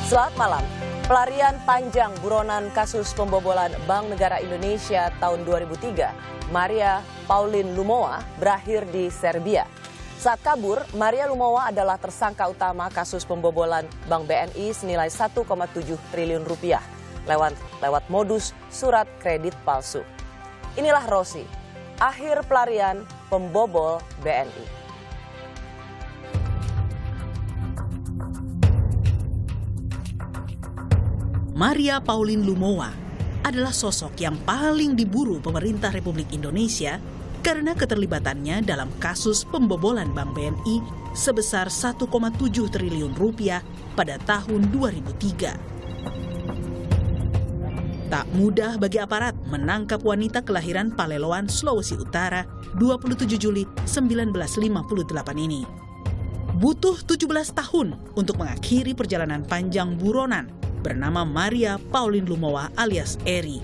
Selamat malam. Pelarian panjang buronan kasus pembobolan Bank Negara Indonesia tahun 2003, Maria Pauline Lumowa, berakhir di Serbia. Saat kabur, Maria Lumowa adalah tersangka utama kasus pembobolan Bank BNI senilai 1,7 triliun rupiah lewat modus surat kredit palsu. Inilah Rosi, akhir pelarian pembobol BNI. Maria Pauline Lumowa adalah sosok yang paling diburu pemerintah Republik Indonesia karena keterlibatannya dalam kasus pembobolan Bank BNI sebesar 1,7 triliun rupiah pada tahun 2003. Tak mudah bagi aparat menangkap wanita kelahiran Paleloan, Sulawesi Utara 27 Juli 1958 ini. Butuh 17 tahun untuk mengakhiri perjalanan panjang buronan bernama Maria Pauline Lumowa alias Eri.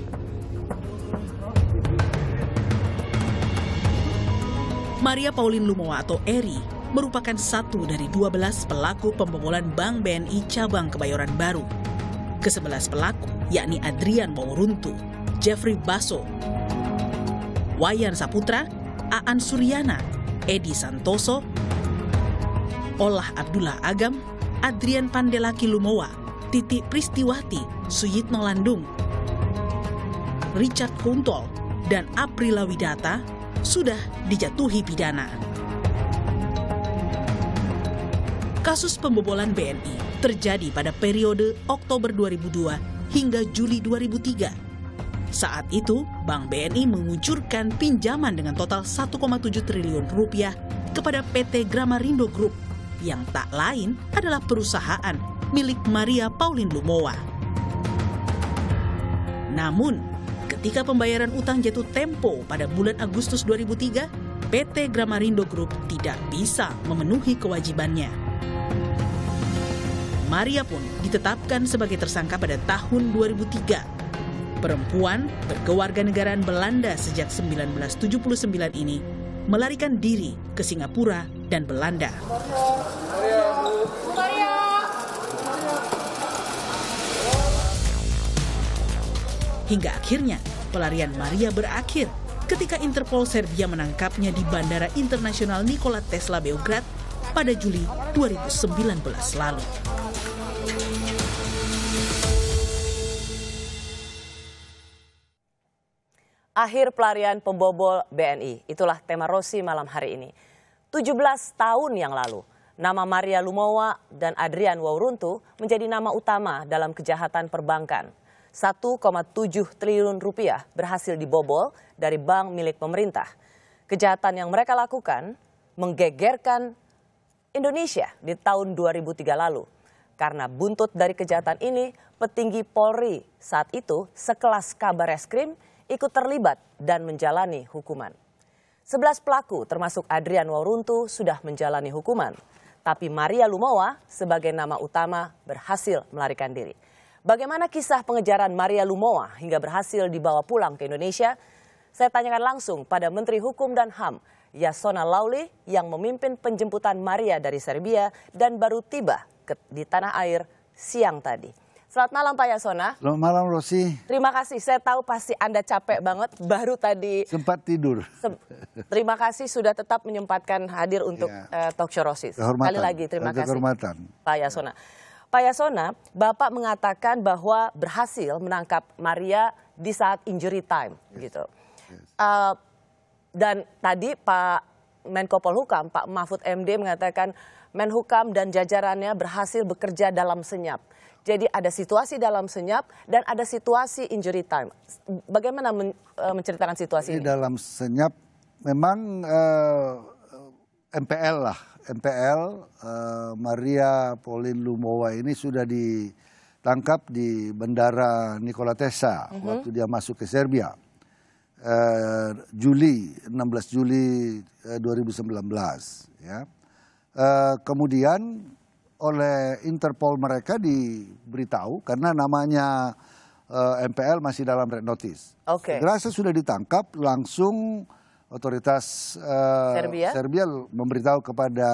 Maria Pauline Lumowa atau Eri merupakan satu dari 12 pelaku pembobolan Bank BNI cabang Kebayoran Baru. Ke-11 pelaku yakni Adrian Wauruntu, Jeffrey Basso, Wayan Saputra, Aan Suryana, Edi Santoso, Olah Abdullah Agam, Adrian Pandelaki Lumowa, Titi Pristiwati, Suyitno Landung, Richard Kuntol, dan Aprila Widata sudah dijatuhi pidana. Kasus pembobolan BNI terjadi pada periode Oktober 2002 hingga Juli 2003. Saat itu, Bank BNI mengucurkan pinjaman dengan total 1,7 triliun rupiah kepada PT Gramarindo Group yang tak lain adalah perusahaan milik Maria Pauline Lumowa. Namun, ketika pembayaran utang jatuh tempo pada bulan Agustus 2003, PT Gramarindo Group tidak bisa memenuhi kewajibannya. Maria pun ditetapkan sebagai tersangka pada tahun 2003. Perempuan berkewarganegaraan Belanda sejak 1979 ini melarikan diri ke Singapura dan Belanda. Hingga akhirnya pelarian Maria berakhir ketika Interpol Serbia menangkapnya di Bandara Internasional Nikola Tesla Beograd pada Juli 2019 lalu. Akhir pelarian pembobol BNI, itulah tema Rosi malam hari ini. 17 tahun yang lalu, nama Maria Lumowa dan Adrian Wauruntu menjadi nama utama dalam kejahatan perbankan. 1,7 triliun rupiah berhasil dibobol dari bank milik pemerintah. Kejahatan yang mereka lakukan menggegerkan Indonesia di tahun 2003 lalu. Karena buntut dari kejahatan ini, petinggi Polri saat itu sekelas Kabar Eskrim ikut terlibat dan menjalani hukuman. 11 pelaku termasuk Adrian Wauruntu sudah menjalani hukuman. Tapi Maria Lumowa sebagai nama utama berhasil melarikan diri. Bagaimana kisah pengejaran Maria Lumowa hingga berhasil dibawa pulang ke Indonesia? Saya tanyakan langsung pada Menteri Hukum dan HAM, Yasona Lawli, yang memimpin penjemputan Maria dari Serbia dan baru tiba di tanah air siang tadi. Selamat malam Pak Yasona. Selamat malam Rosi. Terima kasih, saya tahu pasti Anda capek banget, baru tadi. Sempat tidur. Terima kasih sudah tetap menyempatkan hadir untuk talk show Rosi. Sekali lagi terima kasih Pak Yasona. Pak Yasona, Bapak mengatakan bahwa berhasil menangkap Maria di saat injury time, gitu. Dan tadi Pak Menko Polhukam, Pak Mahfud MD mengatakan Menhukam dan jajarannya berhasil bekerja dalam senyap. Jadi ada situasi dalam senyap dan ada situasi injury time. Bagaimana menceritakan situasi ini? Dalam senyap memang MPL lah. MPL Maria Pauline Lumowa ini sudah ditangkap di Bandara Nikola Tesla waktu dia masuk ke Serbia. 16 Juli 2019 ya. Kemudian oleh Interpol mereka diberitahu karena namanya MPL masih dalam red notice. Segera sudah ditangkap, langsung otoritas Serbia memberitahu kepada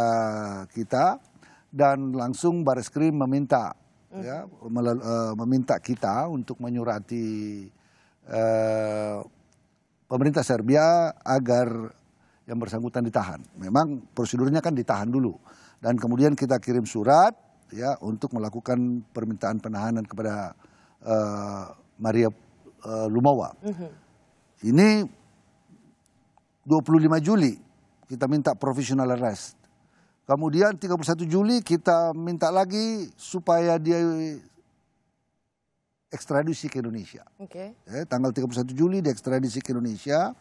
kita dan langsung Bareskrim meminta ya, meminta kita untuk menyurati pemerintah Serbia agar yang bersangkutan ditahan. Memang prosedurnya kan ditahan dulu, dan kemudian kita kirim surat ya untuk melakukan permintaan penahanan kepada Maria Lumowa. Ini 25 Juli kita minta provisional arrest. Kemudian 31 Juli kita minta lagi supaya dia ekstradisi ke Indonesia. Tanggal 31 Juli dia ekstradisi ke Indonesia.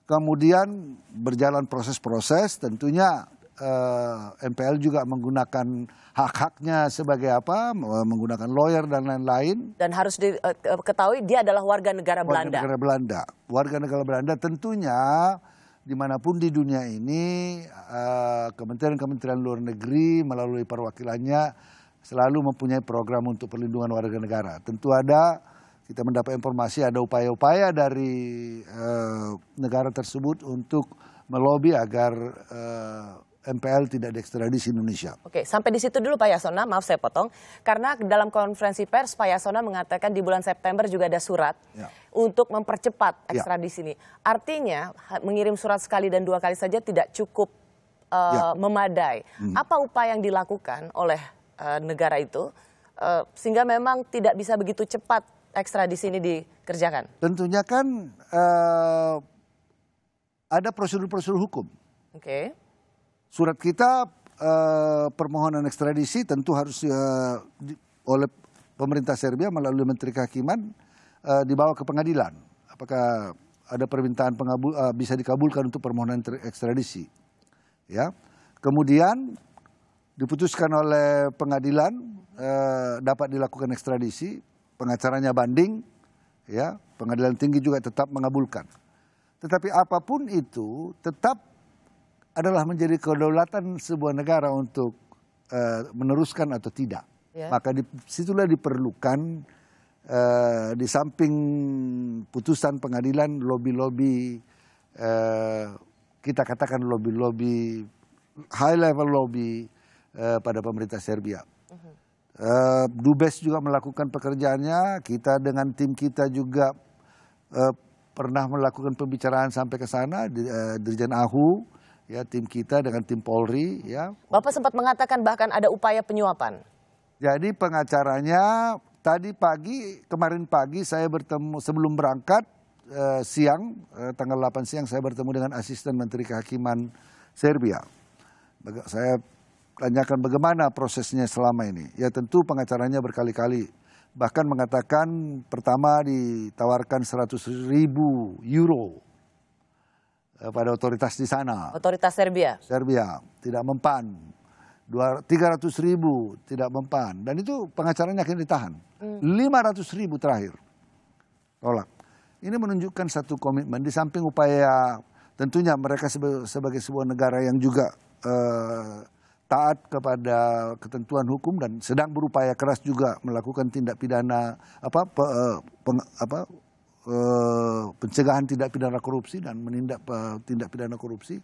Kemudian berjalan proses-proses, tentunya MPL juga menggunakan hak-haknya sebagai apa, menggunakan lawyer dan lain-lain. Dan harus diketahui dia adalah warga negara Belanda. Warga negara Belanda tentunya dimanapun di dunia ini, kementerian-kementerian luar negeri melalui perwakilannya selalu mempunyai program untuk perlindungan warga negara. Tentu kita mendapat informasi ada upaya-upaya dari negara tersebut untuk melobi agar MPL tidak diekstradisi Indonesia. Oke, sampai di situ dulu Pak Yasona, maaf saya potong. Karena dalam konferensi pers Pak Yasona mengatakan di bulan September juga ada surat untuk mempercepat ekstradisi ini. Artinya mengirim surat sekali dan 2 kali saja tidak cukup memadai. Apa upaya yang dilakukan oleh negara itu sehingga memang tidak bisa begitu cepat ekstradisi ini dikerjakan? Tentunya kan ada prosedur-prosedur hukum. Surat kita permohonan ekstradisi tentu harus oleh pemerintah Serbia melalui Menteri Kehakiman dibawa ke pengadilan. Apakah ada permintaan bisa dikabulkan untuk permohonan ekstradisi? Ya, kemudian diputuskan oleh pengadilan dapat dilakukan ekstradisi, pengacaranya banding, ya, pengadilan tinggi juga tetap mengabulkan. Tetapi apapun itu tetap adalah menjadi kedaulatan sebuah negara untuk meneruskan atau tidak. Maka disitulah diperlukan di samping putusan pengadilan lobby-lobby, kita katakan lobby-lobby, high level lobby pada pemerintah Serbia. Dubes juga melakukan pekerjaannya, kita dengan tim kita juga pernah melakukan pembicaraan sampai ke sana, Dirjen AHU, ya, tim kita dengan tim Polri, ya. Bapak sempat mengatakan bahkan ada upaya penyuapan. Jadi pengacaranya kemarin pagi saya bertemu sebelum berangkat siang, tanggal 8 siang saya bertemu dengan asisten Menteri Kehakiman Serbia. Saya tanyakan bagaimana prosesnya selama ini. Ya tentu pengacaranya berkali-kali. Bahkan mengatakan pertama ditawarkan 100.000 euro pada otoritas di sana. Otoritas Serbia? Serbia, tidak mempan. 300.000 tidak mempan. Dan itu pengacaranya akhirnya ditahan. 500.000 terakhir. Tolak. Ini menunjukkan satu komitmen di samping upaya tentunya mereka sebagai sebuah negara yang juga taat kepada ketentuan hukum dan sedang berupaya keras juga melakukan tindak pidana pencegahan tindak pidana korupsi dan menindak tindak pidana korupsi.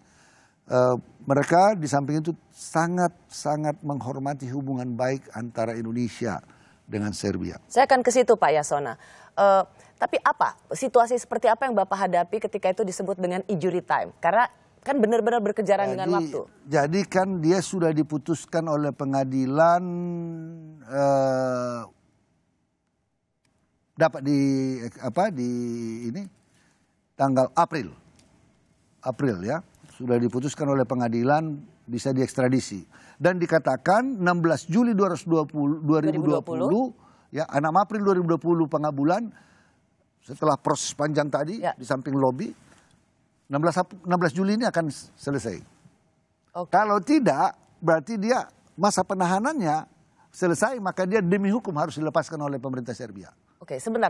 Mereka di samping itu sangat menghormati hubungan baik antara Indonesia dengan Serbia. Saya akan ke situ Pak Yasona. Tapi situasi seperti apa yang Bapak hadapi ketika itu disebut dengan injury time? Karena kan benar-benar berkejaran dengan waktu. Jadi kan dia sudah diputuskan oleh pengadilan dapat tanggal April ya, sudah diputuskan oleh pengadilan bisa diekstradisi dan dikatakan 16 Juli 2020 ya, 6 April 2020 pengabulan setelah proses panjang tadi di samping lobby. 16 Juli ini akan selesai. Kalau tidak, berarti dia masa penahanannya selesai, maka dia demi hukum harus dilepaskan oleh pemerintah Serbia. Oke, sebentar.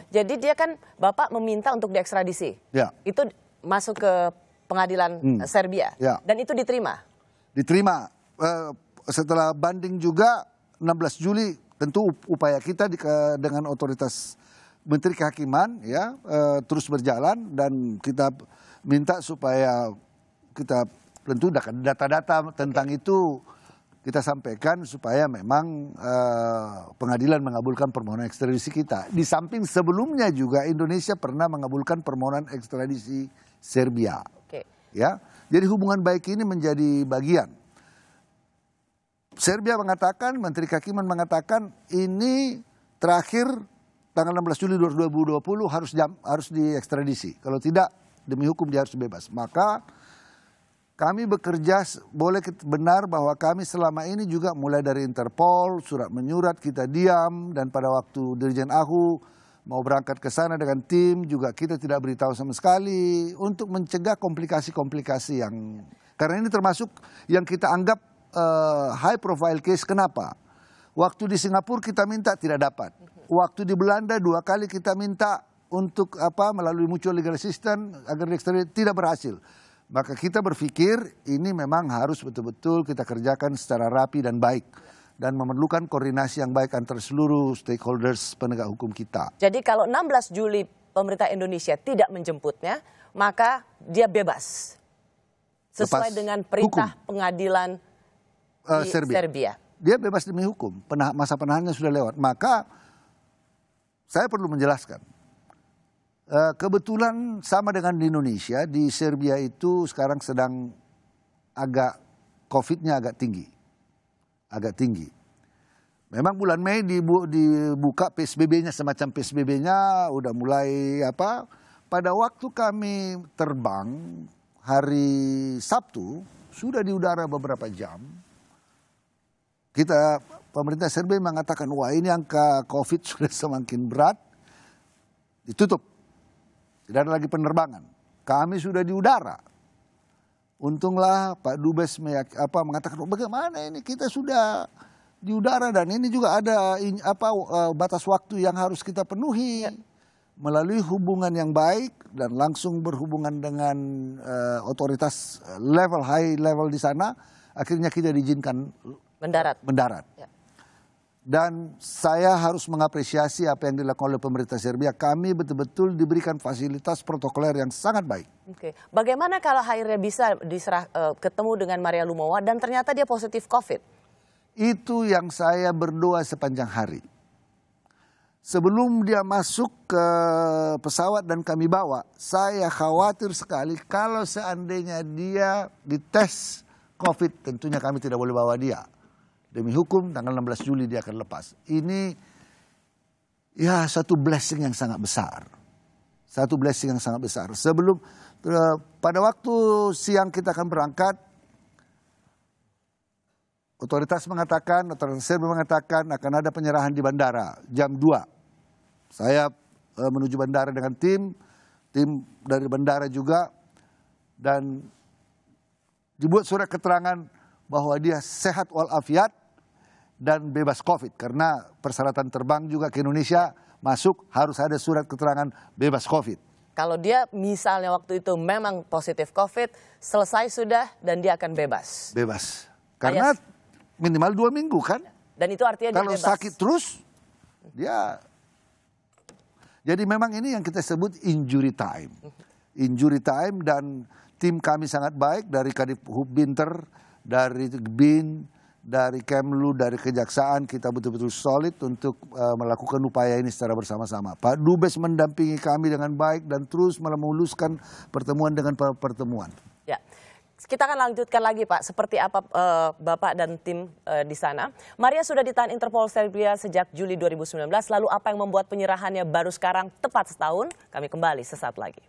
Jadi dia kan Bapak meminta untuk diekstradisi. Ya. Itu masuk ke pengadilan Serbia. Ya. Dan itu diterima? Diterima. Setelah banding juga 16 Juli tentu upaya kita dengan otoritas Menteri Kehakiman ya terus berjalan dan kita minta supaya kita tentu data-data tentang itu kita sampaikan supaya memang pengadilan mengabulkan permohonan ekstradisi kita. Di samping sebelumnya juga Indonesia pernah mengabulkan permohonan ekstradisi Serbia. Oke. Ya, jadi hubungan baik ini menjadi bagian. Serbia mengatakan, Menteri Kehakiman mengatakan ini terakhir tanggal 16 Juli 2020 harus diekstradisi. Kalau tidak demi hukum dia harus bebas. Maka kami bekerja, boleh benar bahwa kami selama ini juga mulai dari Interpol, surat menyurat kita diam, dan pada waktu Dirjen AHU mau berangkat ke sana dengan tim juga kita tidak beritahu sama sekali untuk mencegah komplikasi-komplikasi yang, karena ini termasuk yang kita anggap high profile case. Kenapa? Waktu di Singapura kita minta tidak dapat, waktu di Belanda 2 kali kita minta untuk melalui mutual legal assistance agar diekstradisi, tidak berhasil. Maka kita berpikir ini memang harus betul-betul kita kerjakan secara rapi dan baik. Dan memerlukan koordinasi yang baik antara seluruh stakeholders penegak hukum kita. Jadi kalau 16 Juli pemerintah Indonesia tidak menjemputnya, maka dia bebas. Sesuai dengan perintah pengadilan di Serbia. Dia bebas demi hukum, masa penahanannya sudah lewat. Maka saya perlu menjelaskan. Kebetulan sama dengan di Indonesia, di Serbia itu sekarang sedang COVID-nya agak tinggi. Memang bulan Mei dibuka PSBB-nya, semacam PSBB-nya udah mulai pada waktu kami terbang hari Sabtu, sudah di udara beberapa jam, pemerintah Serbia mengatakan, wah ini angka COVID sudah semakin berat, ditutup. Tidak ada lagi penerbangan. Kami sudah di udara. Untunglah Pak Dubes mengatakan, bagaimana ini kita sudah di udara dan ini juga ada batas waktu yang harus kita penuhi. Melalui hubungan yang baik dan langsung berhubungan dengan otoritas high level di sana, akhirnya kita diizinkan mendarat. Ya. Dan saya harus mengapresiasi apa yang dilakukan oleh pemerintah Serbia. Kami betul-betul diberikan fasilitas protokoler yang sangat baik. Oke. Bagaimana kalau akhirnya bisa ketemu dengan Maria Lumowa dan ternyata dia positif COVID? Itu yang saya berdoa sepanjang hari. Sebelum dia masuk ke pesawat dan kami bawa, saya khawatir sekali kalau seandainya dia dites COVID, tentunya kami tidak boleh bawa dia. Demi hukum tanggal 16 Juli dia akan lepas. Ini ya satu blessing yang sangat besar. Satu blessing yang sangat besar. Sebelum pada waktu siang kita akan berangkat, otoritas Serbia mengatakan akan ada penyerahan di bandara jam 2. Saya menuju bandara dengan tim dari bandara juga, dan dibuat surat keterangan bahwa dia sehat walafiat dan bebas COVID. Karena persyaratan terbang juga ke Indonesia masuk harus ada surat keterangan bebas COVID. Kalau dia misalnya waktu itu memang positif COVID, selesai sudah dan dia akan bebas. Bebas. Karena minimal 2 minggu kan. Dan itu artinya dia bebas. Kalau sakit terus, dia... Jadi memang ini yang kita sebut injury time. Injury time, dan tim kami sangat baik dari Kadifhub Binter, dari BIN, dari Kemlu, dari Kejaksaan, kita betul-betul solid untuk melakukan upaya ini secara bersama-sama. Pak Dubes mendampingi kami dengan baik dan terus memuluskan pertemuan dengan pertemuan. Ya, kita akan lanjutkan lagi Pak, seperti apa Bapak dan tim di sana. Maria sudah ditahan Interpol Serbia sejak Juli 2019, lalu apa yang membuat penyerahannya baru sekarang tepat setahun? Kami kembali sesaat lagi.